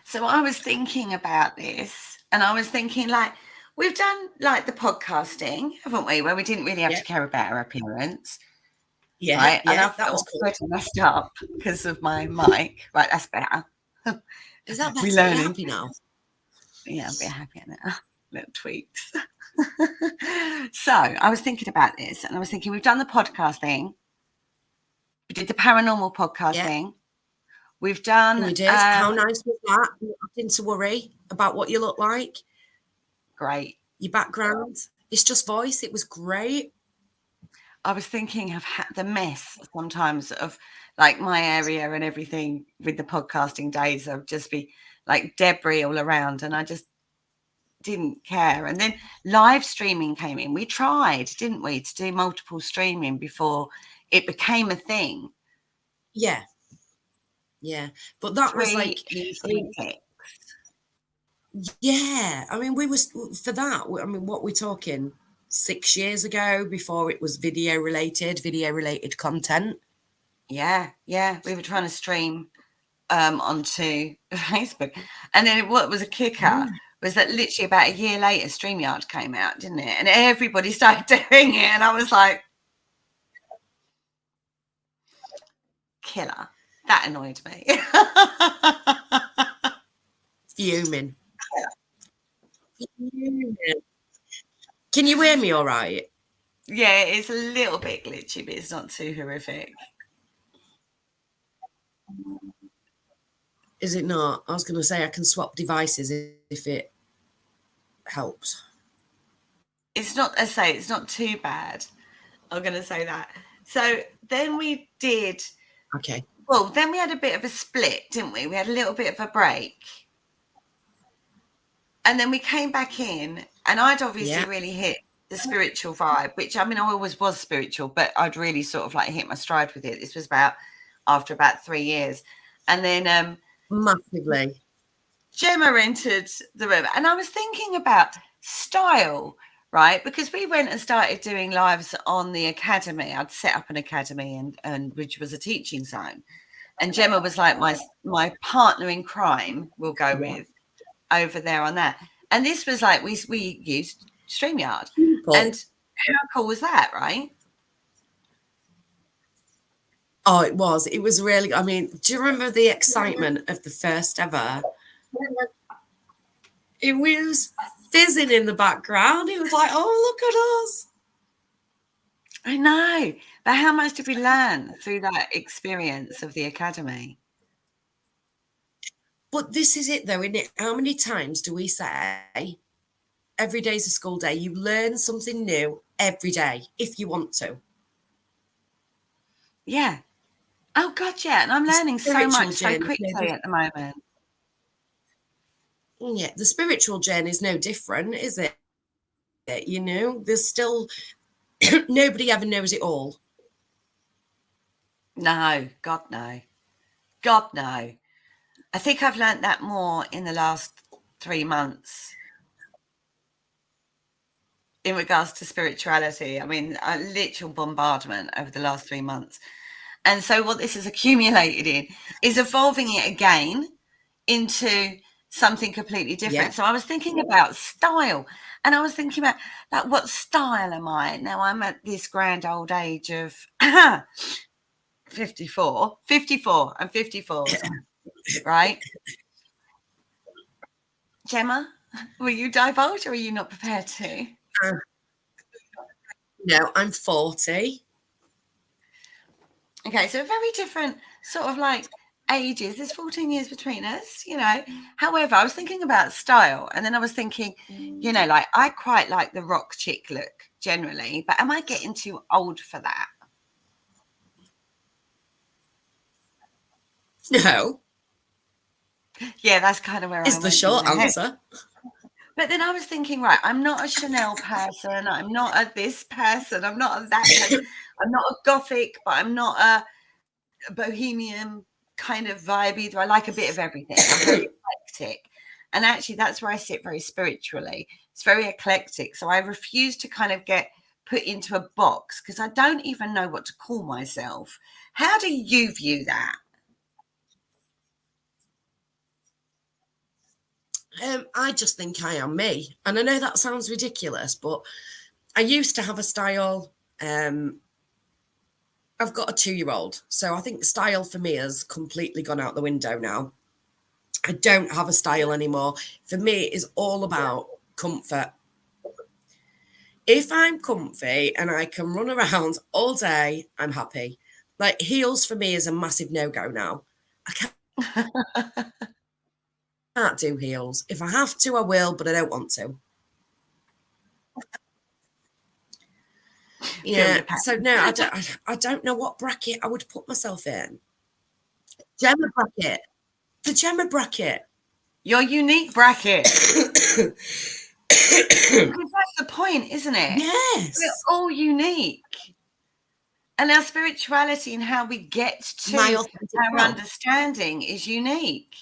So I was thinking about this, and I was thinking, like, we've done like the podcasting, haven't we? Where we didn't really have Yeah. to care about our appearance, Yeah, right? And I that was felt cool. pretty messed up because of my mic. Right, that's better. Is that We're better? You're learning. happy now? Yeah, we're happy now. Little tweaks. So I was thinking about this, and I was thinking, we've done the podcast thing. We did the paranormal podcast Yeah, thing. We've done we did. How nice was that? Nothing to worry about what you look like, great. your background. It's just voice. It was great. I was thinking of the mess sometimes of like my area and everything with the podcasting days of just be like debris all around, and I just didn't care. And then live streaming came in. We tried, didn't we, to do multiple streaming before it became a thing. Yeah. Yeah. But that was 3 like, easy ticks. yeah. I mean, we was for that. I mean, what we're talking 6 years ago before it was video related content. Yeah, we were trying to stream onto Facebook, and then what was a kicker was that literally about a year later StreamYard came out, didn't it? And everybody started doing it, and I was like, killer. That annoyed me. Fuming. Can you hear me all right? Yeah, it's a little bit glitchy, but it's not too horrific. Is it not? I was going to say I can swap devices if it helps. It's not, as I say, it's not too bad. I'm going to say that. So then we did, Okay. well, then we had a bit of a split, didn't we? We had a little bit of a break. And then we came back in, and I'd obviously really hit the spiritual vibe, which, I mean, I always was spiritual, but I'd really sort of like hit my stride with it. This was after about 3 years. And then Massively. Gemma entered the room, and I was thinking about style, right? Because we went and started doing lives on the academy. I'd set up an academy, and which was a teaching zone. And Gemma was like my partner in crime, we'll go with, over there on that. And this was like we used StreamYard. And how cool was that, right? Oh, it was. It was really, I mean, do you remember the excitement of the first ever? It was fizzing in the background. It was like, oh, look at us. I know. But how much did we learn through that experience of the academy? But this is it, though, isn't it? How many times do we say every day's a school day? You learn something new every day if you want to. Yeah. Oh, God, yeah. And I'm learning so much so quickly at the moment. Yeah, the spiritual journey is no different, is it? You know, there's still nobody ever knows it all. No, God, no. God, no. I think I've learnt that more in the last 3 months in regards to spirituality. I mean, a literal bombardment over the last 3 months. And so what this has accumulated in is evolving it again into something completely different. Yeah. So I was thinking about style, and I was thinking about, like, what style am I? Now I'm at this grand old age of 54. I'm 54, right? Gemma, will you divulge, or are you not prepared to? No, I'm 40. Okay, so very different sort of like ages. There's 14 years between us, you know. However, I was thinking about style, and then I was thinking, you know, like, I quite like the rock chick look generally, but am I getting too old for that? No. Yeah, that's kind of where Is the short answer. But then I was thinking, right, I'm not a Chanel person. I'm not a this person. I'm not a that person. I'm not a gothic, but I'm not a bohemian kind of vibe either. I like a bit of everything. I'm very eclectic. And actually, that's where I sit very spiritually. It's very eclectic. So I refuse to kind of get put into a box because I don't even know what to call myself. How do you view that? I just think I am me. And I know that sounds ridiculous, but I used to have a style. I've got a 2-year-old, so I think style for me has completely gone out the window now. I don't have a style anymore. For me, it is all about comfort. If I'm comfy and I can run around all day, I'm happy. Like heels for me is a massive no-go now. I can't do heels. If I have to, I will, but I don't want to. Yeah. So no, I don't know what bracket I would put myself in. Gemma bracket. The Gemma bracket. Your unique bracket. Because that's the point, isn't it? Yes. We're all unique. And our spirituality and how we get to our understanding is unique.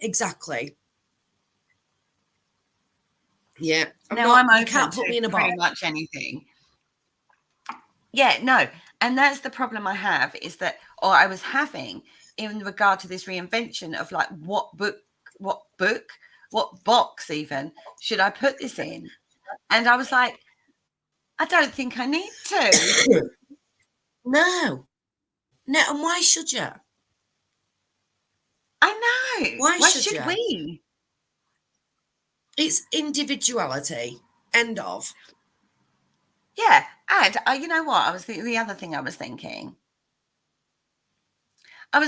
Exactly. Yeah. I'm open you can't put to me in a box. pretty much anything. Yeah, no. And that's the problem I have is that, or I was having in regard to this reinvention of like, what box even should I put this in? And I was like, I don't think I need to. No. And why should you? I know. Why should we? It's individuality. End of. Yeah. And you know what? The other thing I was thinking. Go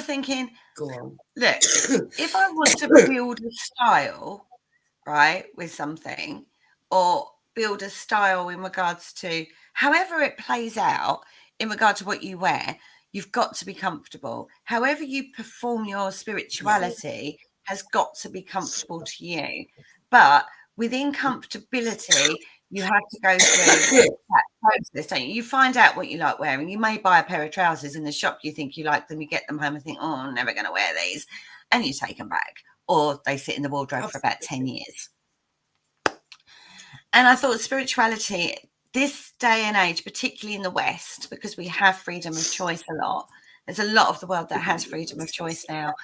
on. Look, if I want to build a style, right, with something, or build a style in regards to however it plays out in regard to what you wear, you've got to be comfortable. However you perform your spirituality has got to be comfortable to you. But within comfortability, you have to go through that process, don't you? You find out what you like wearing. You may buy a pair of trousers in the shop, you think you like them, you get them home and think, oh, I'm never going to wear these, and you take them back. Or they sit in the wardrobe for about 10 years. And I thought spirituality, this day and age, particularly in the West, because we have freedom of choice a lot. There's a lot of the world that has freedom of choice now.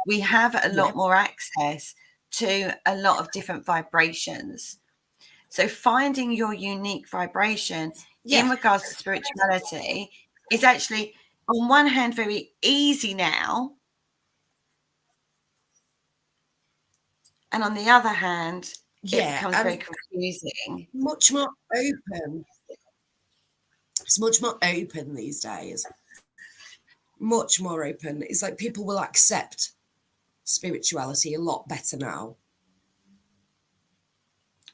We have a lot more access to a lot of different vibrations. So finding your unique vibration in regards to spirituality is actually, on one hand, very easy now. And on the other hand, it becomes very confusing. Much more open. It's much more open these days. Much more open. It's like people will accept spirituality a lot better now.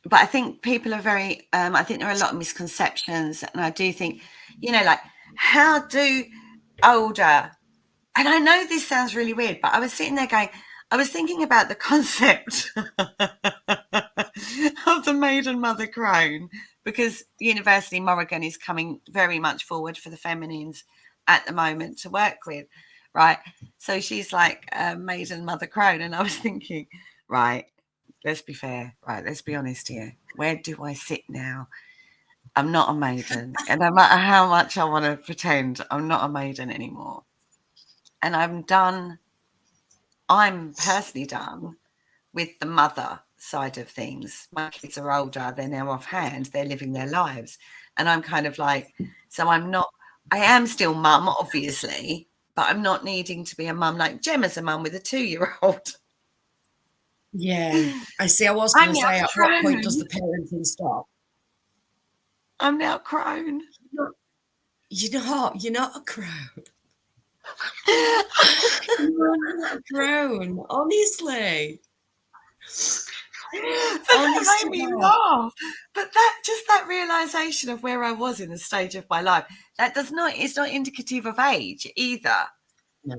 But I think people are very, I think there are a lot of misconceptions. And I do think, like, how do older, and I know this sounds really weird, but I was sitting there going, I was thinking about the concept of the maiden mother crone, because University Morrigan is coming very much forward for the feminines at the moment to work with, right? So she's like a maiden mother crone. And I was thinking, right, let's be fair, right? Let's be honest here. Where do I sit now? I'm not a maiden. And no matter how much I want to pretend, I'm not a maiden anymore. And I'm personally done with the mother side of things. My kids are older. They're now offhand. They're living their lives. And I'm kind of like, so I am still mum, obviously, but I'm not needing to be a mum like Gemma's a mum with a 2-year-old. Yeah, I see. I was going to say, at what point does the parenting stop? I'm now crone. You're not a crone. You're not a crone, honestly. That made me laugh. But that realization of where I was in the stage of my life, it's not indicative of age either. No.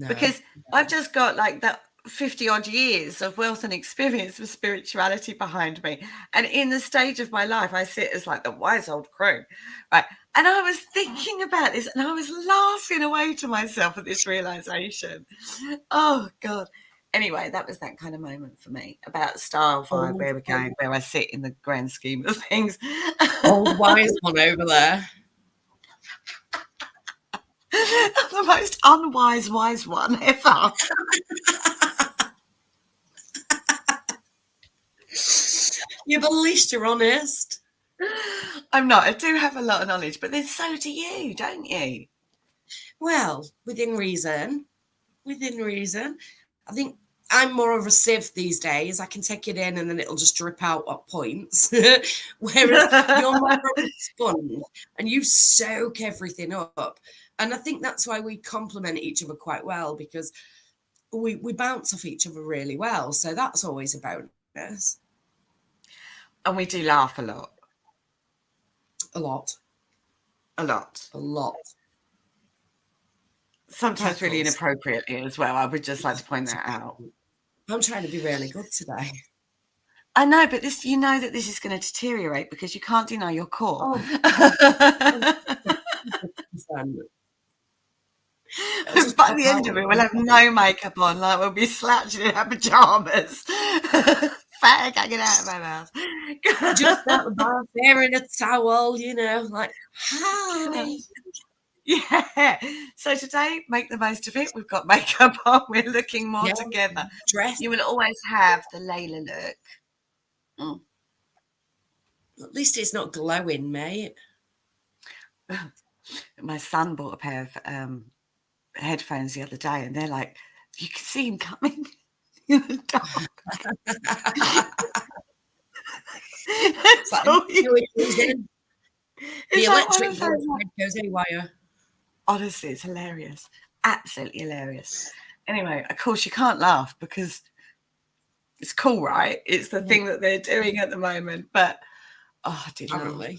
Because I've just got like that 50 odd years of wealth and experience with spirituality behind me. And in the stage of my life, I sit as like the wise old crone, right? And I was thinking about this and I was laughing away to myself at this realization. Oh, God. Anyway, that was that kind of moment for me about style vibe, where we're going, where I sit in the grand scheme of things. Old wise one over there. The most unwise wise one ever. Yeah, but at least you're honest. I'm not. I do have a lot of knowledge, but then so do you, don't you? Well, within reason. Within reason. I think I'm more of a sieve these days. I can take it in and then it'll just drip out at points. Whereas you're more of a sponge and you soak everything up. And I think that's why we complement each other quite well, because we bounce off each other really well. So that's always a bonus. And we do laugh a lot. A lot. A lot. A lot. Sometimes really Cackles. inappropriately as well. I would just like to point that out. I'm trying to be really good today. I know, but this, you know that this is going to deteriorate because you can't deny your core. By the end of it, we'll have no makeup on, like we'll be slouching in our pajamas. Fat hanging out of our mouth. Just out the bath, wearing a towel, you know, like, hi. Yeah. So today, make the most of it. We've got makeup on. We're looking more together. Dress. You will always have the Layla look. Mm. At least it's not glowing, mate. My son bought a pair of headphones the other day, and they're like, you can see him coming in the dark. The electric goes haywire. Honestly, it's hilarious. Absolutely hilarious. Anyway, of course, you can't laugh because it's cool, right? It's the thing that they're doing at the moment. But, oh, I did laugh.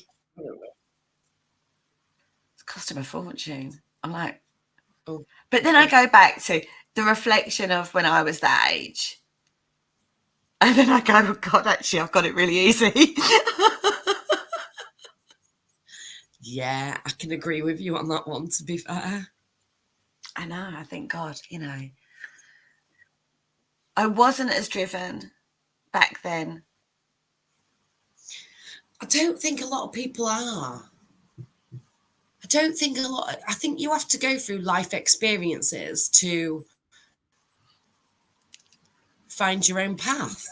It's cost him a fortune. I'm like, oh. But then I go back to the reflection of when I was that age. And then I go, oh, God, actually, I've got it really easy. Yeah, I can agree with you on that one, to be fair. I know. I think, God, you know, I wasn't as driven back then. I don't think a lot of people are. I think you have to go through life experiences to find your own path.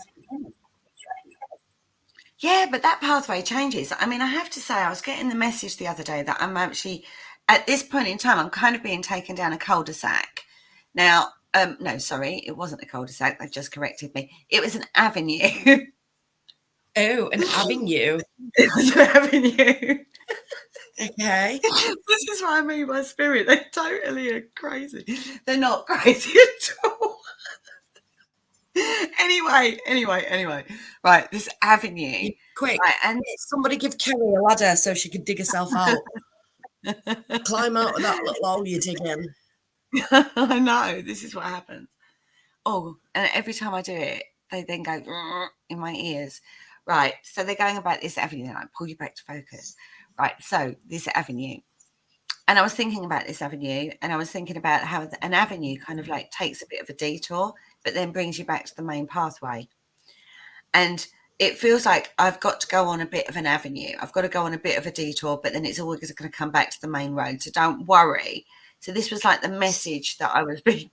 Yeah, but that pathway changes. I mean, I have to say, I was getting the message the other day that I'm actually, at this point in time, I'm kind of being taken down a cul-de-sac. Now, no, sorry, it wasn't a cul-de-sac. They've just corrected me. It was an avenue. Oh, an avenue. It was an avenue. Okay. This is what I mean by spirit. They totally are crazy. They're not crazy at all. Anyway. Right, this avenue. Quick, right, and somebody give Kerry a ladder so she could dig herself out. Climb out of that little hole you're digging. I know, this is what happens. Oh, and every time I do it, they then go in my ears. Right, so they're going about this avenue, and I pull you back to focus. Right, so this avenue. And I was thinking about this avenue, and I was thinking about how an avenue kind of like takes a bit of a detour, but then brings you back to the main pathway. And it feels like I've got to go on a bit of an avenue. I've got to go on a bit of a detour, but then it's always going to come back to the main road. So don't worry. So this was like the message that I was being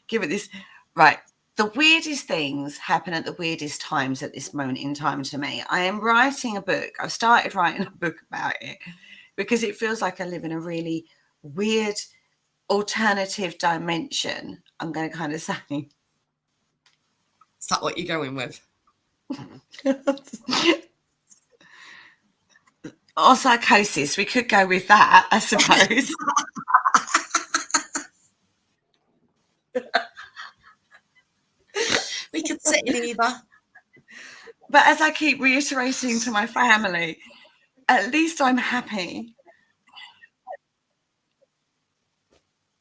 given. This, right. The weirdest things happen at the weirdest times at this moment in time to me. I am writing a book. I've started writing a book about it because it feels like I live in a really weird alternative dimension. I'm going to kind of say. Is that what you're going with? Or psychosis. We could go with that, I suppose. We could sit in either. But as I keep reiterating to my family, at least I'm happy.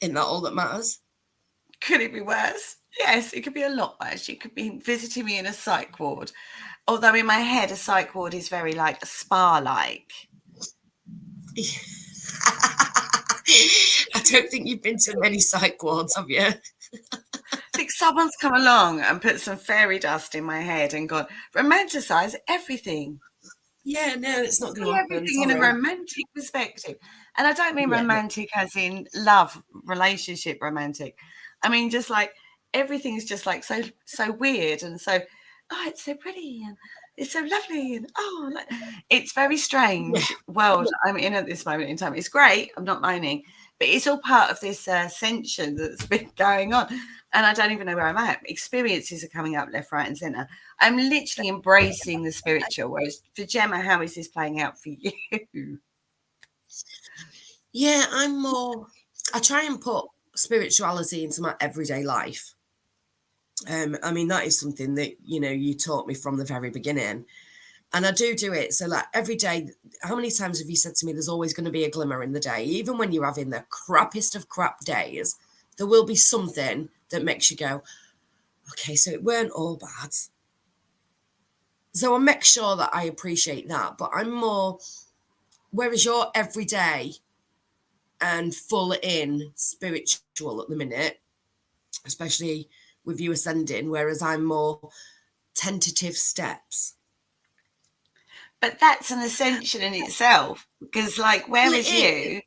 Isn't that all that matters? Could it be worse? Yes, it could be a lot worse. You could be visiting me in a psych ward. Although in my head, a psych ward is very like spa-like. I don't think you've been to many psych wards, have you? I think someone's come along and put some fairy dust in my head and gone, romanticize everything. Yeah, no, it's not going to happen. Everything in a romantic perspective. And I don't mean romantic as in love, relationship romantic. I mean, just like everything's just like so weird and so, oh, it's so pretty. And it's so lovely, and it's very strange world I'm in at this moment in time. It's great, I'm not moaning, but it's all part of this ascension that's been going on, and I don't even know where I'm at. Experiences are coming up left, right, and centre. I'm literally embracing the spiritual. Whereas for Gemma, how is this playing out for you? Yeah, I try and put spirituality into my everyday life. I mean, that is something that, you taught me from the very beginning. And I do it. So like every day, how many times have you said to me, there's always going to be a glimmer in the day? Even when you're having the crappiest of crap days, there will be something that makes you go, okay, so it weren't all bad. So I make sure that I appreciate that. But I'm more, whereas you're every day and full in spiritual at the minute, especially with you ascending, whereas I'm more tentative steps. But that's an ascension in itself, because like, where Well, it is is. you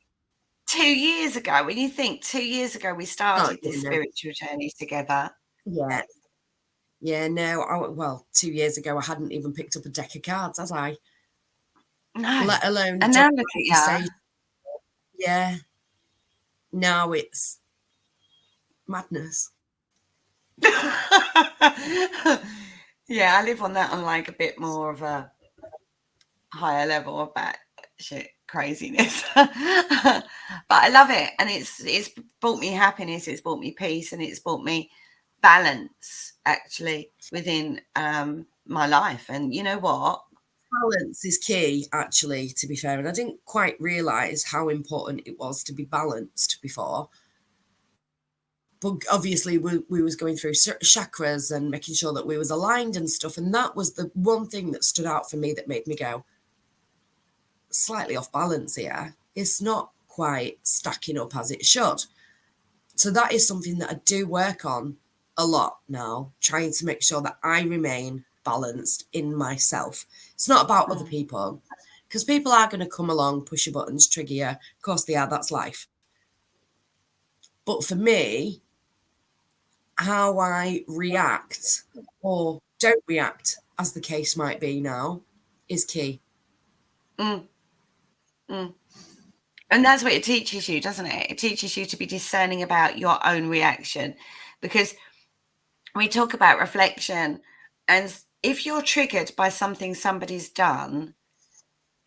2 years ago? When you think 2 years ago we Oh, started this no. spiritual journey together. Yeah. Yeah, no. Well, 2 years ago, I hadn't even picked up a deck of cards, had I? No. Let alone And done now look the at stage. Yeah. Now it's madness. you. Yeah, I live on that on like a bit more of a higher level of that shit craziness. But I love it. And it's brought me happiness, it's brought me peace, and it's brought me balance actually within my life. And you know what? Balance is key, actually, to be fair. And I didn't quite realise how important it was to be balanced before. But obviously we was going through chakras and making sure that we was aligned and stuff. And that was the one thing that stood out for me that made me go, slightly off balance here. It's not quite stacking up as it should. So that is something that I do work on a lot now, trying to make sure that I remain balanced in myself. It's not about other people, because people are going to come along, push your buttons, trigger you. Of course they are, that's life. But for me, how I react or don't react, as the case might be now, is key. Mm, mm. And that's what it teaches you, doesn't it? It teaches you to be discerning about your own reaction, because we talk about reflection, and if you're triggered by something somebody's done,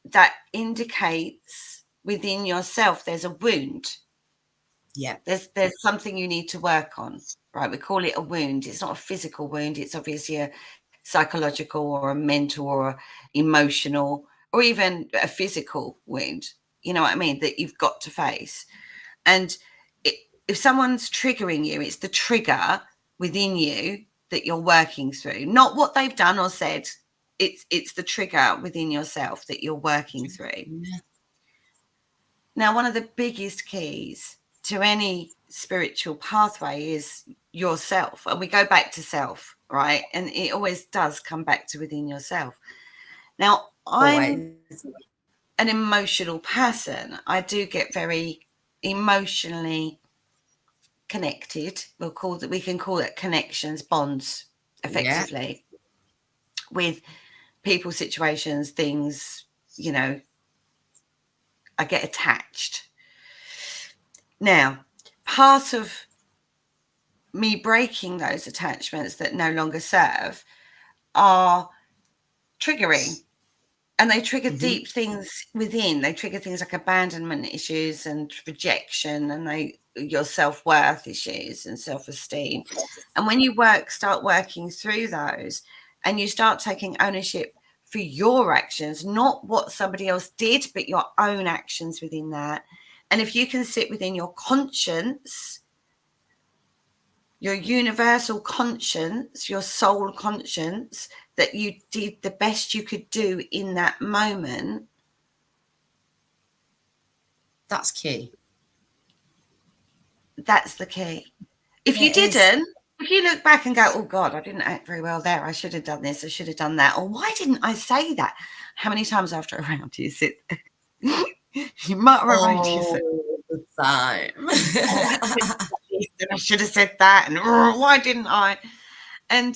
that indicates within yourself there's a wound. Yeah. There's something you need to work on, right? We call it a wound. It's not a physical wound. It's obviously a psychological or a mental or a emotional or even a physical wound. You know what I mean? That you've got to face. And if someone's triggering you, it's the trigger within you that you're working through, not what they've done or said. It's the trigger within yourself that you're working through. Yeah. Now, one of the biggest keys to any spiritual pathway is yourself. And we go back to self, right? And it always does come back to within yourself. Now, I'm Always. an emotional person. I do get very emotionally connected. We can call it connections, bonds, effectively, with people, situations, things, I get attached. Now, part of me breaking those attachments that no longer serve are triggering, and they trigger deep things within. They trigger things like abandonment issues and rejection, and your self-worth issues and self-esteem. And when you start working through those, and you start taking ownership for your actions, not what somebody else did, but your own actions within that. And if you can sit within your conscience, your universal conscience, your soul conscience, that you did the best you could do in that moment. That's key. That's the key. If you didn't, if you look back and go, oh God, I didn't act very well there. I should have done this. I should have done that. Or why didn't I say that? How many times after a round do you sit there? You mutter away to yourself. All the time. I should have said that. And why didn't I? And,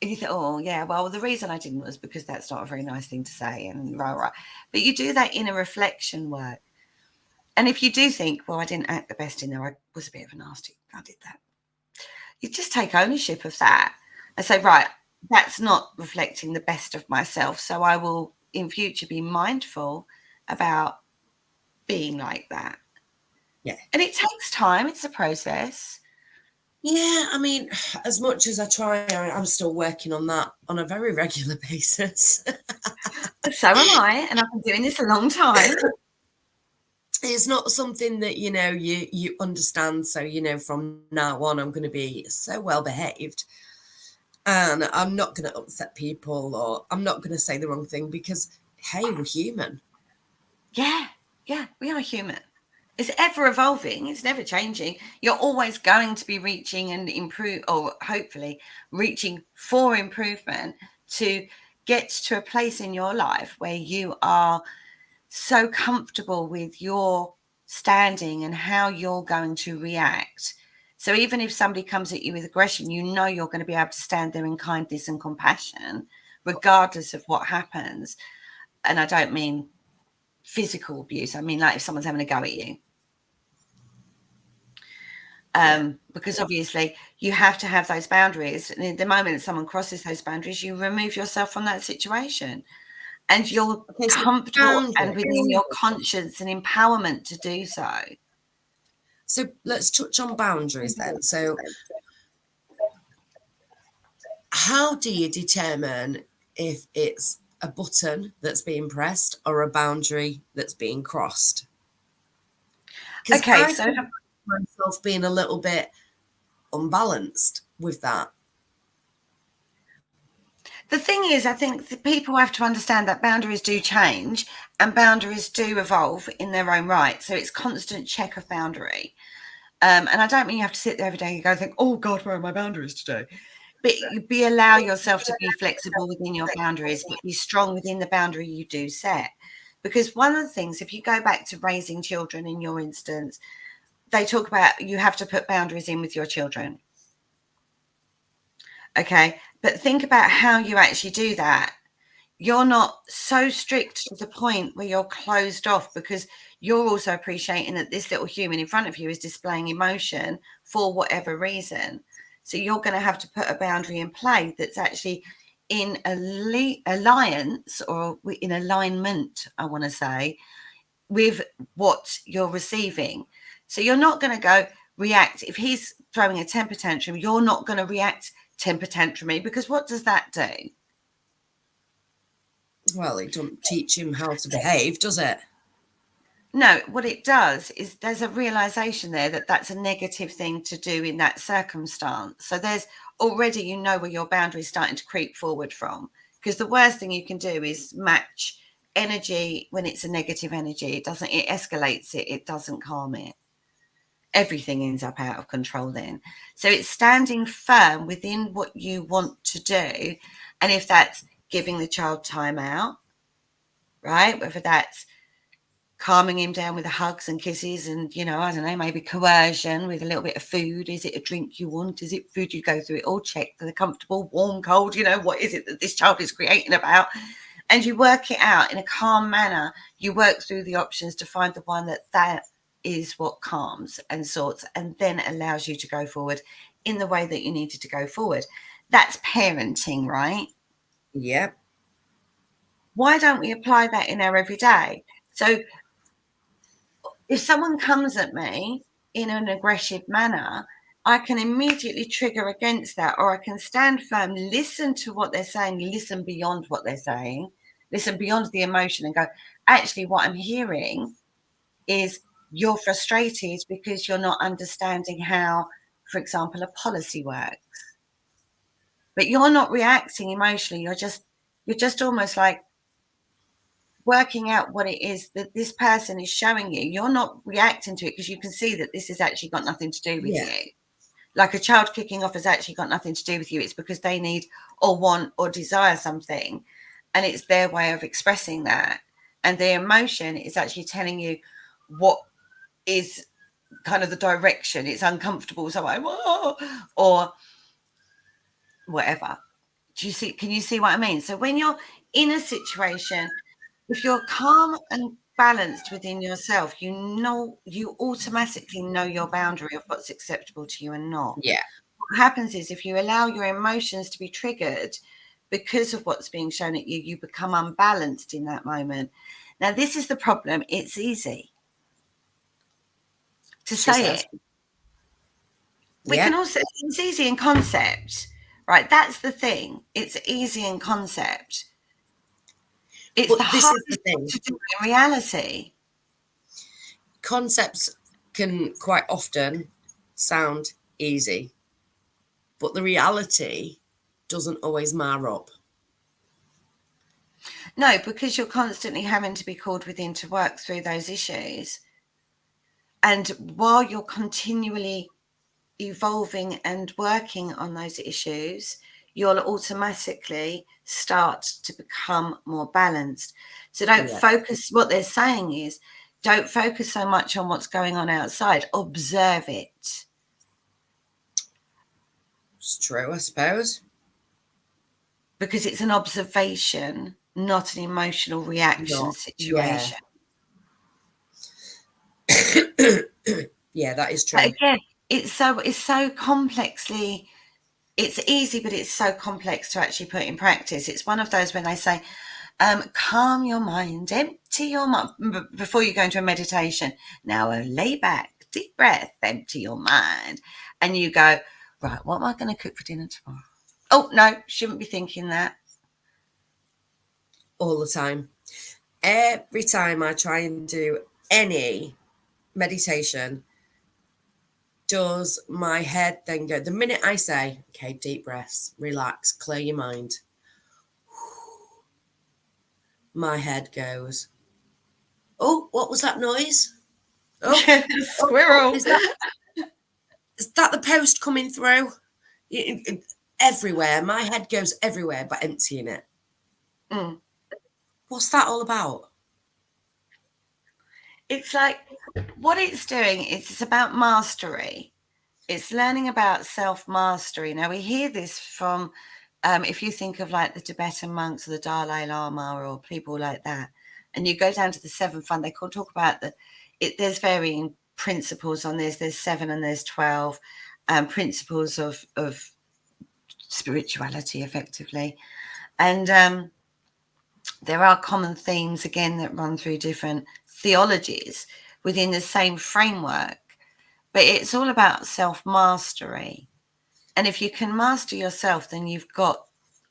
you think, oh yeah, well, the reason I didn't was because that's not a very nice thing to say, and right. But you do that inner reflection work. And if you do think, well, I didn't act the best in there, I was a bit of a nasty, I did that. You just take ownership of that and say, right, that's not reflecting the best of myself. So I will in future be mindful about being like that. Yeah. And it takes time, it's a process. Yeah, I mean, as much as I try, I'm still working on that on a very regular basis. So am I, and I've been doing this a long time. It's not something that, you understand. So, from now on, I'm going to be so well behaved, and I'm not going to upset people, or I'm not going to say the wrong thing, because, hey, we're human. Yeah, we are human. It's ever evolving, it's never changing. You're always going to be reaching and improve, or hopefully reaching for improvement, to get to a place in your life where you are so comfortable with your standing and how you're going to react. So even if somebody comes at you with aggression, you know you're going to be able to stand there in kindness and compassion, regardless of what happens. And I don't mean physical abuse. I mean, like if someone's having a go at you. Because obviously you have to have those boundaries. And the moment someone crosses those boundaries, you remove yourself from that situation. And you're comfortable and within your conscience and empowerment to do so. So let's touch on boundaries then. So how do you determine if it's a button that's being pressed or a boundary that's being crossed? Because I find myself being a little bit unbalanced with that. The thing is, I think the people have to understand that boundaries do change and boundaries do evolve in their own right. So it's constant check of boundary. And I don't mean you have to sit there every day and go think, oh God, where are my boundaries today? But you allow yourself to be flexible within your boundaries, but be strong within the boundary you do set. Because one of the things, if you go back to raising children in your instance, they talk about you have to put boundaries in with your children. Okay. But think about how you actually do that. You're not so strict to the point where you're closed off, because you're also appreciating that this little human in front of you is displaying emotion for whatever reason. So you're going to have to put a boundary in play that's actually in alliance, or in alignment, I want to say, with what you're receiving. So you're not going to go react. If he's throwing a temper tantrum, you're not going to react temper tantrumy, because what does that do? Well, it doesn't teach him how to behave, does it? No, what it does is there's a realization there that that's a negative thing to do in that circumstance. So there's already, where your boundary's starting to creep forward from. Because the worst thing you can do is match energy when it's a negative energy. It escalates it, it doesn't calm it. Everything ends up out of control then. So it's standing firm within what you want to do. And if that's giving the child time out, right? Whether that's calming him down with the hugs and kisses and, I don't know, maybe coercion with a little bit of food. Is it a drink you want? Is it food? You go through it all, check for the comfortable, warm, cold, what is it that this child is creating about? And you work it out in a calm manner. You work through the options to find the one that is what calms and sorts, and then allows you to go forward in the way that you needed to go forward. That's parenting, right? Yep. Why don't we apply that in our everyday? So if someone comes at me in an aggressive manner, I can immediately trigger against that, or I can stand firm, listen to what they're saying, listen beyond what they're saying, listen beyond the emotion, and go, actually, what I'm hearing is you're frustrated because you're not understanding how, for example, a policy works. But you're not reacting emotionally. You're just almost like working out what it is that this person is showing you. You're not reacting to it because you can see that this has actually got nothing to do with you. Like a child kicking off has actually got nothing to do with you. It's because they need or want or desire something, and it's their way of expressing that. And the emotion is actually telling you what is kind of the direction. It's uncomfortable, so I, whoa, or whatever. Can you see what I mean? So when you're in a situation, if you're calm and balanced within yourself, you automatically know your boundary of what's acceptable to you and not. Yeah. What happens is if you allow your emotions to be triggered because of what's being shown at you, you become unbalanced in that moment. Now, this is the problem. It's easy to She say says. it. We Yeah. can also, it's easy in concept, right? That's the thing. It's easy in concept. It's But the this is the hardest thing. to do in reality. Concepts can quite often sound easy, but the reality doesn't always mar up. No, because you're constantly having to be called within to work through those issues. And while you're continually evolving and working on those issues, you'll automatically start to become more balanced. So don't focus, what they're saying is, don't focus so much on what's going on outside, observe it. It's true, I suppose. Because it's an observation, not an emotional reaction situation. Yeah, that is true. But again, it's so complexly, it's easy, but it's so complex to actually put in practice. It's one of those when they say, calm your mind, empty your mind before you go into a meditation. Now lay back, deep breath, empty your mind. And you go, right, what am I going to cook for dinner tomorrow? Oh, no, shouldn't be thinking that. All the time. Every time I try and do any meditation, does my head then go, the minute I say, okay, deep breaths, relax, clear your mind, my head goes, oh, what was that noise? Oh, Squirrel. Is that the post coming through? Everywhere. My head goes everywhere, but emptying it. Mm. What's that all about? It's like what it's doing is it's about mastery. It's learning about self-mastery. Now, we hear this from, if you think of like the Tibetan monks or the Dalai Lama or people like that, and you go down to the seventh fund, they can talk about there's varying principles on this. There's 7 and there's 12 principles of spirituality, effectively. And there are common themes, again, that run through different theologies within the same framework. But it's all about self-mastery. And if you can master yourself, then you've got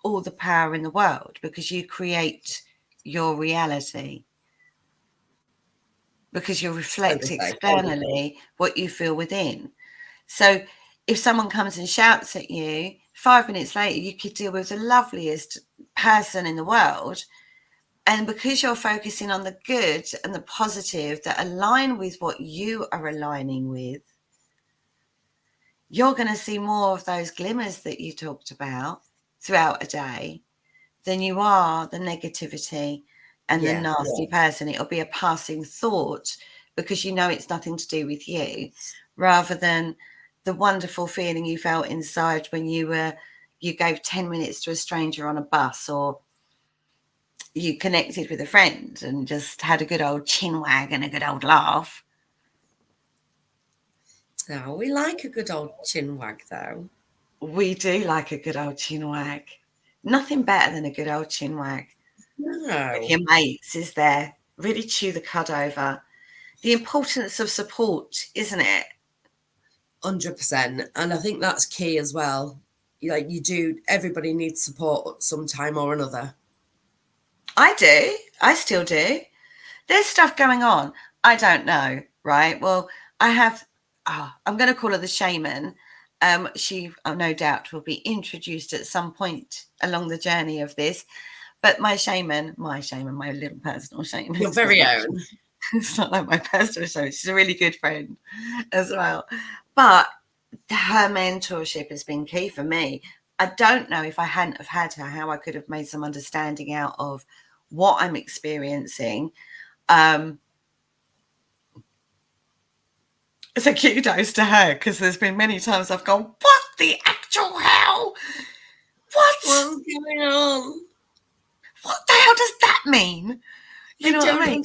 all the power in the world because you create your reality. Because you reflect externally what you feel within. So if someone comes and shouts at you, 5 minutes later, you could deal with the loveliest person in the world. And because you're focusing on the good and the positive that align with what you are aligning with, you're going to see more of those glimmers that you talked about throughout a day than you are the negativity and the nasty person. It'll be a passing thought because you know it's nothing to do with you, rather than the wonderful feeling you felt inside when you gave 10 minutes to a stranger on a bus, or you connected with a friend and just had a good old chin wag and a good old laugh. Oh, we like a good old chin wag, though. We do like a good old chin wag. Nothing better than a good old chin wag. No. With your mates, is there? Really chew the cud over. The importance of support, isn't it? 100%. And I think that's key as well. Like everybody needs support at some time or another. I do. I still do. There's stuff going on. I don't know, right? Well, I'm going to call her the shaman. She, no doubt, will be introduced at some point along the journey of this. But my little personal shaman. Your very own. It's not like my personal shaman. She's a really good friend as well. But her mentorship has been key for me. I don't know if I hadn't have had her, how I could have made some understanding out of what I'm experiencing. It's a kudos to her, because there's been many times I've gone, what the actual hell? What's going on? What the hell does that mean? You know what I mean?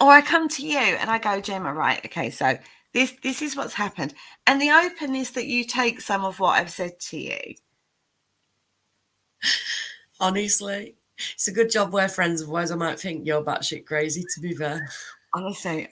Or I come to you and I go, Gemma, right, okay, so this is what's happened. And the openness that you take some of what I've said to you. Honestly, it's a good job we're friends, otherwise I might think you're batshit crazy, to be fair. Honestly,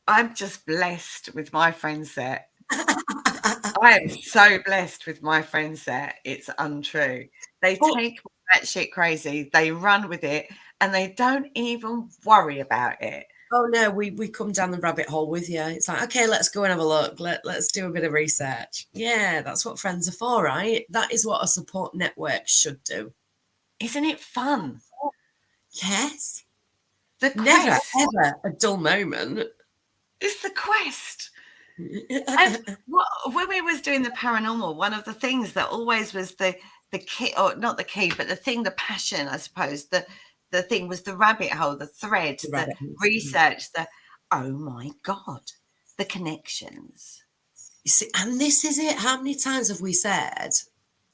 I'm just blessed with my friend set. I am so blessed with my friend set. It's untrue. They take that shit crazy, they run with it, and they don't even worry about it. Oh no, we come down the rabbit hole with you. It's like, okay, let's go and have a look. Let's do a bit of research. Yeah, that's what friends are for, right? That is what a support network should do. Isn't it fun? Yes. The quest. Never, ever a dull moment. It's the quest. And when we was doing the paranormal, one of the things that always was the key, or not the key, but the passion, I suppose, the thing was the rabbit hole, the thread, the research, oh my God, the connections. You see, and this is it. How many times have we said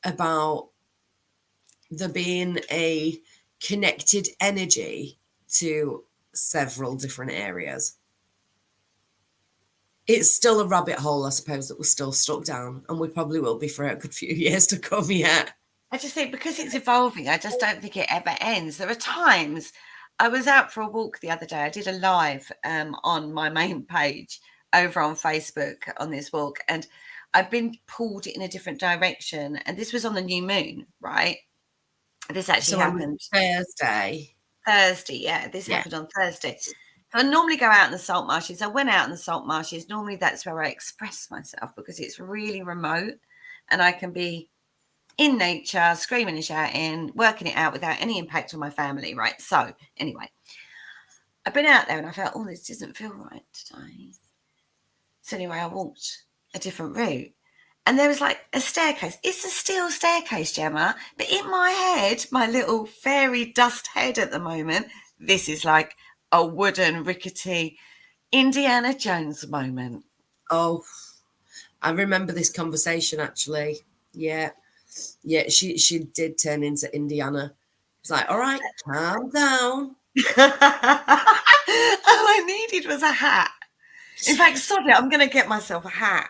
about there being a connected energy to several different areas? It's still a rabbit hole, I suppose, that we're still stuck down, and we probably will be for a good few years to come yet. I just think because it's evolving, I just don't think it ever ends. There are times, I was out for a walk the other day. I did a live on my main page over on Facebook on this walk, and I've been pulled in a different direction. And this was on the new moon, right? This actually happened Thursday. Yeah. This happened on Thursday. So I normally go out in the salt marshes. I went out in the salt marshes. Normally that's where I express myself because it's really remote and I can be in nature, screaming and shouting, working it out without any impact on my family, right? So anyway, I've been out there and I felt, oh, this doesn't feel right today. So anyway, I walked a different route. And there was like a staircase. It's a steel staircase, Gemma. But in my head, my little fairy dust head at the moment, this is like a wooden, rickety Indiana Jones moment. Oh, I remember this conversation actually. Yeah. Yeah, she did turn into Indiana. It's like, all right, calm down. All I needed was a hat. In fact, sod it, I'm going to get myself a hat.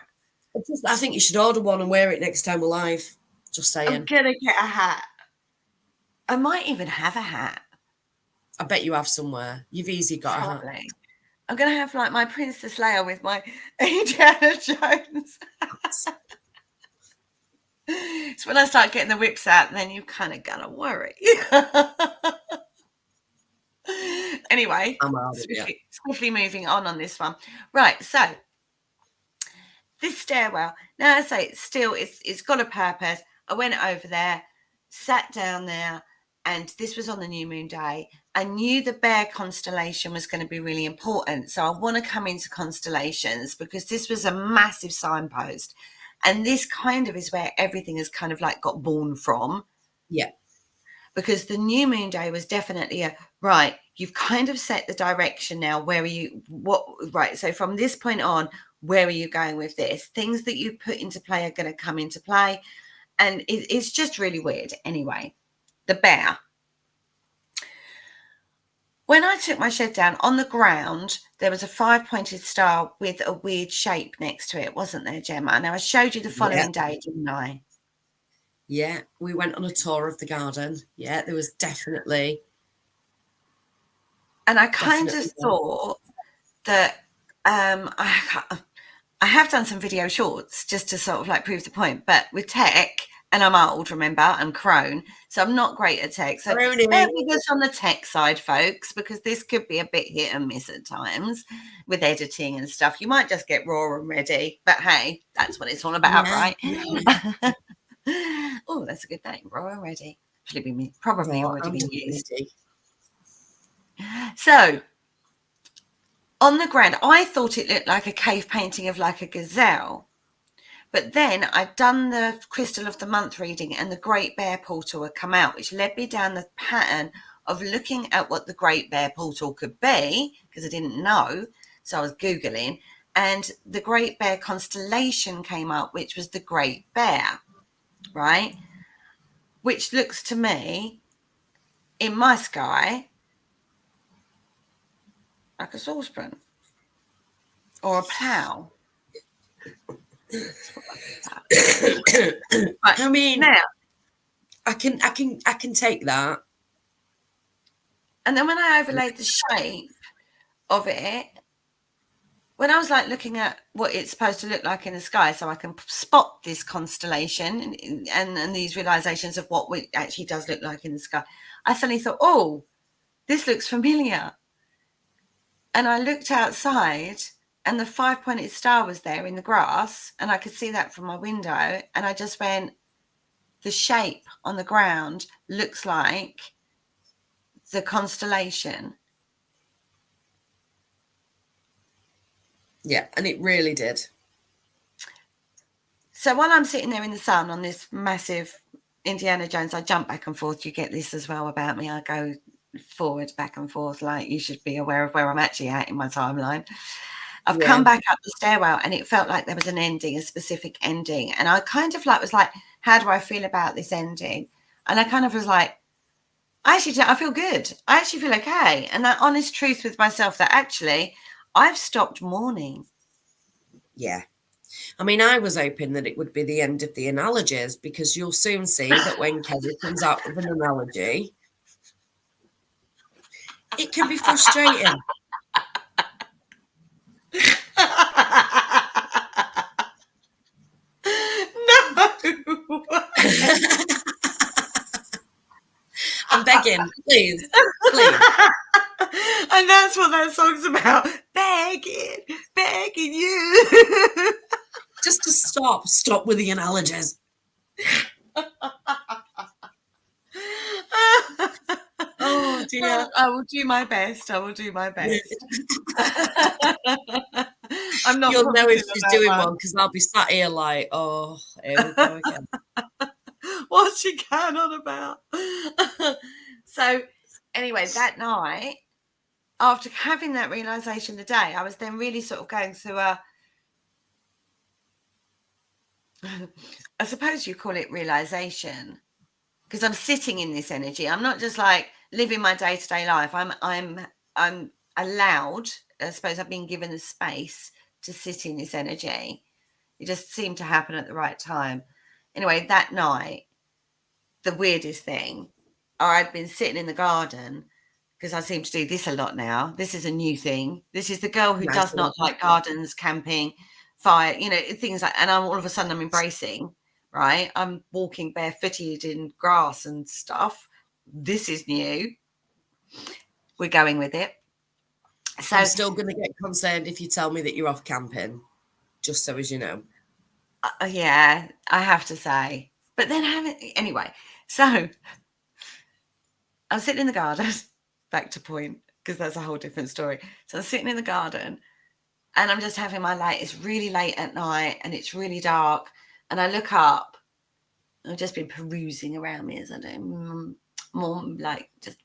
I think you should order one and wear it next time we're live. Just saying. I'm going to get a hat. I might even have a hat. I bet you have somewhere. You've easily got Probably. a hat. I'm going to have like my Princess Leia with my Indiana Jones. It's when I start getting the whips out, then you kind of gonna worry. Anyway, swiftly moving on this one. Right, so this stairwell, now I say it's got a purpose. I went over there, sat down there, and this was on the new moon day. I knew the bear constellation was going to be really important. So I want to come into constellations because this was a massive signpost. And this kind of is where everything has kind of like got born from. Yeah. Because the new moon day was definitely right, you've kind of set the direction now. Where are you? Right. So from this point on, where are you going with this? Things that you put into play are going to come into play. And it's just really weird. Anyway, the bear. When I took my shed down, on the ground, there was a 5-pointed star with a weird shape next to it, wasn't there, Gemma? Now, I showed you the following day, didn't I? Yeah, we went on a tour of the garden. Yeah, there was definitely. And I kind of thought that I have done some video shorts just to sort of like prove the point, but with tech, and I'm old, remember, I'm crone, so I'm not great at tech. So bear with us on the tech side, folks, because this could be a bit hit and miss at times with editing and stuff. You might just get raw and ready, but hey, that's what it's all about, right? Oh, that's a good thing, raw and ready. Probably already been used. So on the ground, I thought it looked like a cave painting of like a gazelle. But then I'd done the Crystal of the Month reading and the Great Bear Portal had come out, which led me down the pattern of looking at what the Great Bear Portal could be, because I didn't know. So I was Googling. and the Great Bear constellation came up, which was the Great Bear, right? Which looks to me, in my sky, like a saucepan or a plough. I mean, now, I can take that. and then when I overlaid the shape of it, when I was like looking at what it's supposed to look like in the sky, so I can spot this constellation and these realizations of what it actually does look like in the sky, I suddenly thought, oh, this looks familiar. And I looked outside and the 5-pointed star was there in the grass, and I could see that from my window. And I just went, the shape on the ground looks like the constellation. Yeah, and it really did. So while I'm sitting there in the sun on this massive Indiana Jones, I jump back and forth. You get this as well about me. I go forward, back and forth, like you should be aware of where I'm actually at in my timeline. I've come back up the stairwell and it felt like there was an ending, a specific ending. And I kind of was like, how do I feel about this ending? And I kind of was like, I feel good. I actually feel okay. And that honest truth with myself that actually I've stopped mourning. Yeah. I mean, I was hoping that it would be the end of the analogies, because you'll soon see that when Kerry comes out with an analogy, it can be frustrating. No. I'm begging, please, please. And that's what that song's about. Begging you. Just to stop with the analogies. Oh dear. I will do my best. I'm not. You'll know if she's doing one, because I'll be sat here like, oh, here we go again. What's she going on about? So anyway, that night, after having that realization today, I was then really sort of going through I suppose you call it realization, because I'm sitting in this energy. I'm not just like living my day-to-day life. I'm allowed, I suppose I've been given the space to sit in this energy. It just seemed to happen at the right time. Anyway, that night, the weirdest thing, I'd been sitting in the garden, because I seem to do this a lot now. This is a new thing. This is the girl who does not like gardens, camping, fire, things like, and all of a sudden I'm embracing, right? I'm walking barefooted in grass and stuff. This is new. We're going with it. So I'm still going to get concerned if you tell me that you're off camping, just so as you know. Yeah, I have to say. But then anyway, so I'm sitting in the garden, back to point, because that's a whole different story. So I'm sitting in the garden and I'm just having my light. It's really late at night and it's really dark. And I look up. I've just been perusing around me as I do, more like just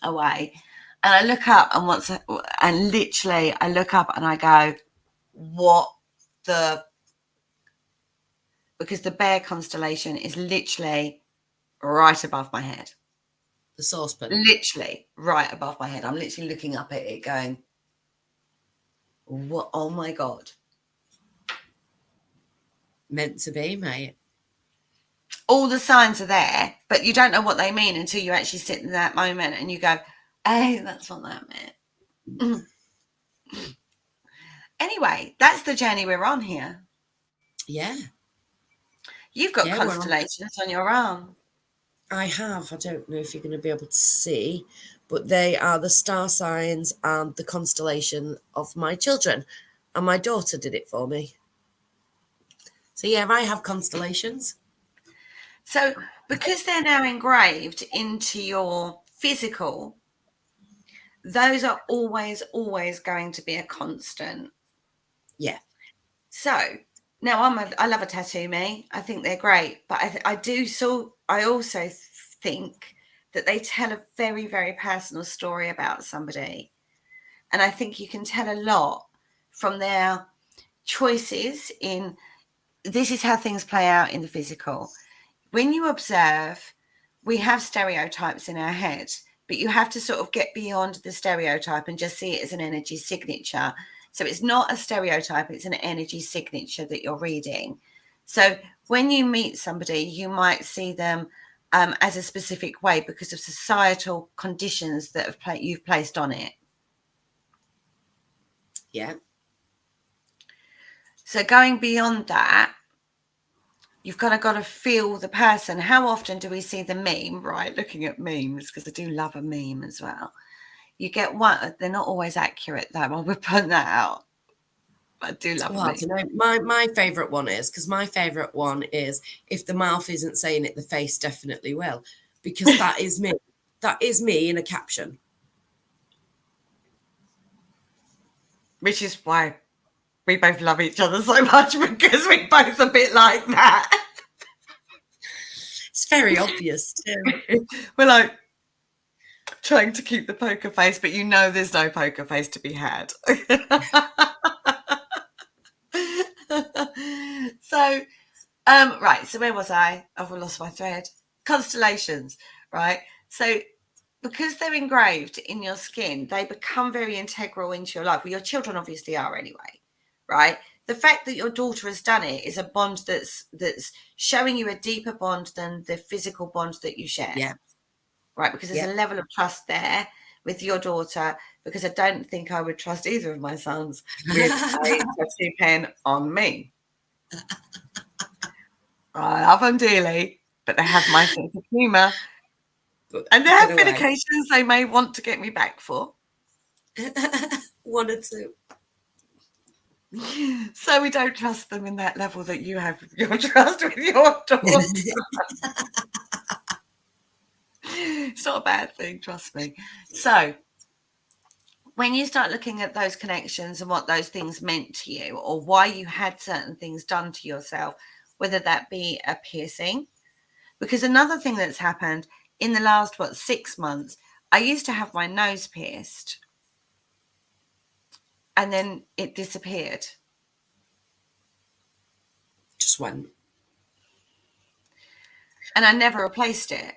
away. And I look up and literally I look up and I go, what the, because the bear constellation is literally right above my head. The saucepan. Literally right above my head. I'm literally looking up at it going, what? Oh my God. Meant to be, mate. All the signs are there, but you don't know what they mean until you actually sit in that moment and you go, hey, that's what that meant. Anyway, that's the journey we're on here. Yeah. You've got constellations on your arm. I have. I don't know if you're going to be able to see, but they are the star signs and the constellation of my children. And my daughter did it for me. So yeah, I have constellations. So because they're now engraved into your physical, those are always going to be a constant. Yeah. So now I love a tattoo, me. I think they're great, but I also think that they tell a very, very personal story about somebody. And I think you can tell a lot from their choices in this is how things play out in the physical. When you observe, we have stereotypes in our head, but you have to sort of get beyond the stereotype and just see it as an energy signature. So it's not a stereotype, it's an energy signature that you're reading. So when you meet somebody, you might see them as a specific way because of societal conditions that you've placed on it. Yeah. So going beyond that, you've got to feel the person. How often do we see the meme, right? Looking at memes, because I do love a meme as well. You get one, they're not always accurate though. I would point that out. I do love Well, a meme. my favourite one is, because my favourite one is, if the mouth isn't saying it, the face definitely will. Because that is me. That is me in a caption. Which is why we both love each other so much, because we're both a bit like that. It's very obvious too. We're like trying to keep the poker face, but you know there's no poker face to be had. So, right. So where was I? I've lost my thread. Constellations, right? So because they're engraved in your skin, they become very integral into your life. Well, your children obviously are anyway, right? The fact that your daughter has done it is a bond that's showing you a deeper bond than the physical bond that you share. Yeah. Right, because there's a level of trust there with your daughter, because I don't think I would trust either of my sons with a tattoo pen on me. I love them dearly, but they have my sense of humour. And there have been occasions they may want to get me back for. One or two. So we don't trust them in that level that you have your trust with your daughter. It's not a bad thing, trust me. So when you start looking at those connections and what those things meant to you, or why you had certain things done to yourself, whether that be a piercing, because another thing that's happened in the last 6 months, I used to have my nose pierced and then it disappeared. Just went. And I never replaced it.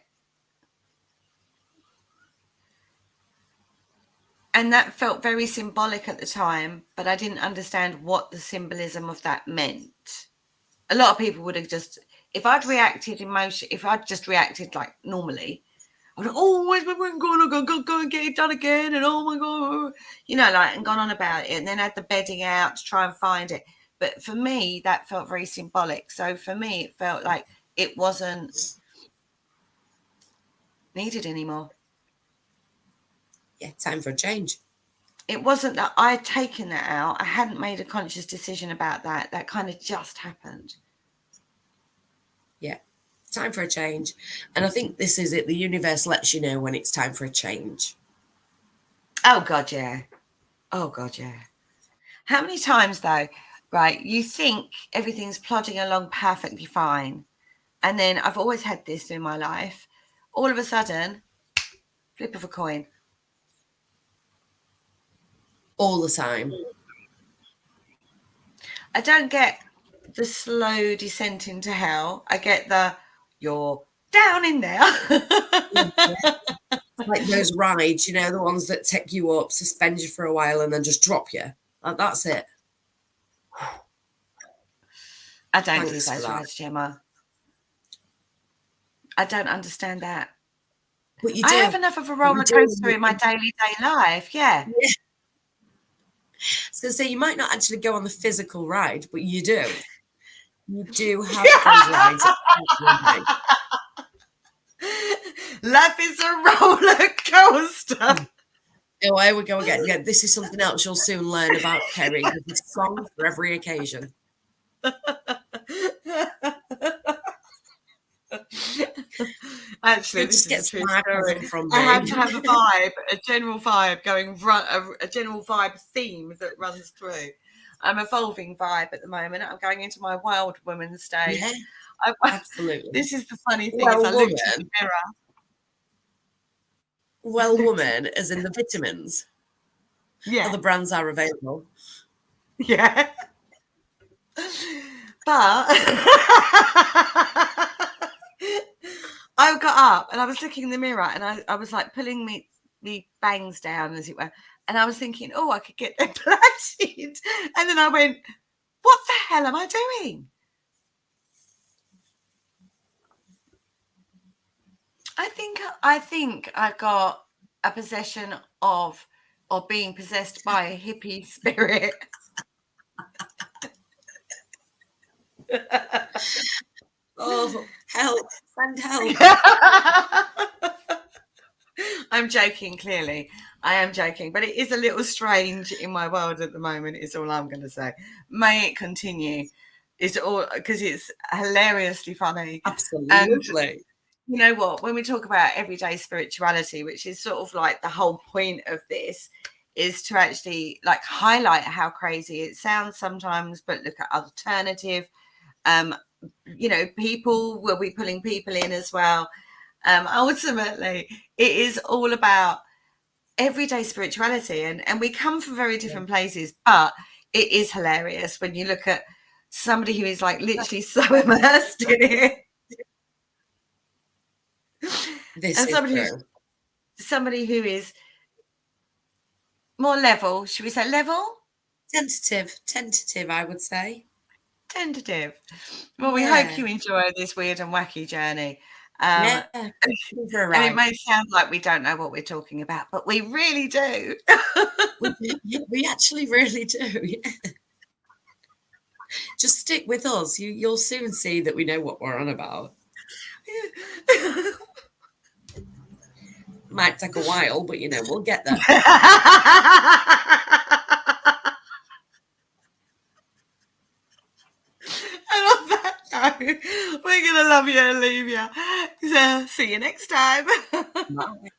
And that felt very symbolic at the time, but I didn't understand what the symbolism of that meant. A lot of people would have just, if I'd just reacted like normally, I would have always been go and get it done again, and oh my God, and gone on about it, and then had the bedding out to try and find it. But for me, that felt very symbolic. So for me, it felt like it wasn't needed anymore. Yeah, time for a change. It wasn't that I had taken that out. I hadn't made a conscious decision about that. That kind of just happened. Yeah, time for a change. And I think this is it. The universe lets you know when it's time for a change. Oh, God, yeah. Oh, God, yeah. How many times, though, right, you think everything's plodding along perfectly fine. And then I've always had this in my life. All of a sudden, flip of a coin. All the time. I don't get the slow descent into hell. I get you're down in there. Like those rides, the ones that take you up, suspend you for a while, and then just drop you. That's it. I don't do those rides, Gemma. I don't understand that. But you do. I have enough of a roller coaster in my daily life. Yeah. I was going to say, you might not actually go on the physical ride, but you do. You do have those rides. Life is a roller coaster. Oh, here we go again. Yeah, this is something else you'll soon learn about Kerry. There's a song for every occasion. Actually, this is a true story. From I had to have a general vibe a general vibe theme that runs through. I'm evolving vibe at the moment. I'm going into my wild woman stage. Yeah, absolutely. This is the funny thing. I looked in the mirror. Well, woman, as in the vitamins. Yeah. Other brands are available. Yeah. But I got up and I was looking in the mirror and I was like pulling me bangs down, as it were. And I was thinking, oh, I could get them plaited. And then I went, what the hell am I doing? I think I got a possession of, or being possessed by a hippie spirit. Oh, help, send help. I'm joking, clearly. I am joking, but it is a little strange in my world at the moment, is all I'm going to say. May it continue. It's all because it's hilariously funny. Absolutely. And you know what? When we talk about everyday spirituality, which is sort of like the whole point of this, is to actually like highlight how crazy it sounds sometimes, but look at alternative. You know, people will be pulling people in as well. Ultimately, it is all about everyday spirituality, and we come from very different places, but it is hilarious when you look at somebody who is like literally so immersed in it. This And is true. somebody who is more level, should we say level? Tentative, I would say. Tentative. Well, we Yeah. hope you enjoy this weird and wacky journey. Yeah. And Right. it may sound like we don't know what we're talking about, but we really do. We actually really do. Yeah. Just stick with us. You'll soon see that we know what we're on about. Might take a while, but we'll get there. And on that note, we're going to love you and leave you. So, see you next time. Bye.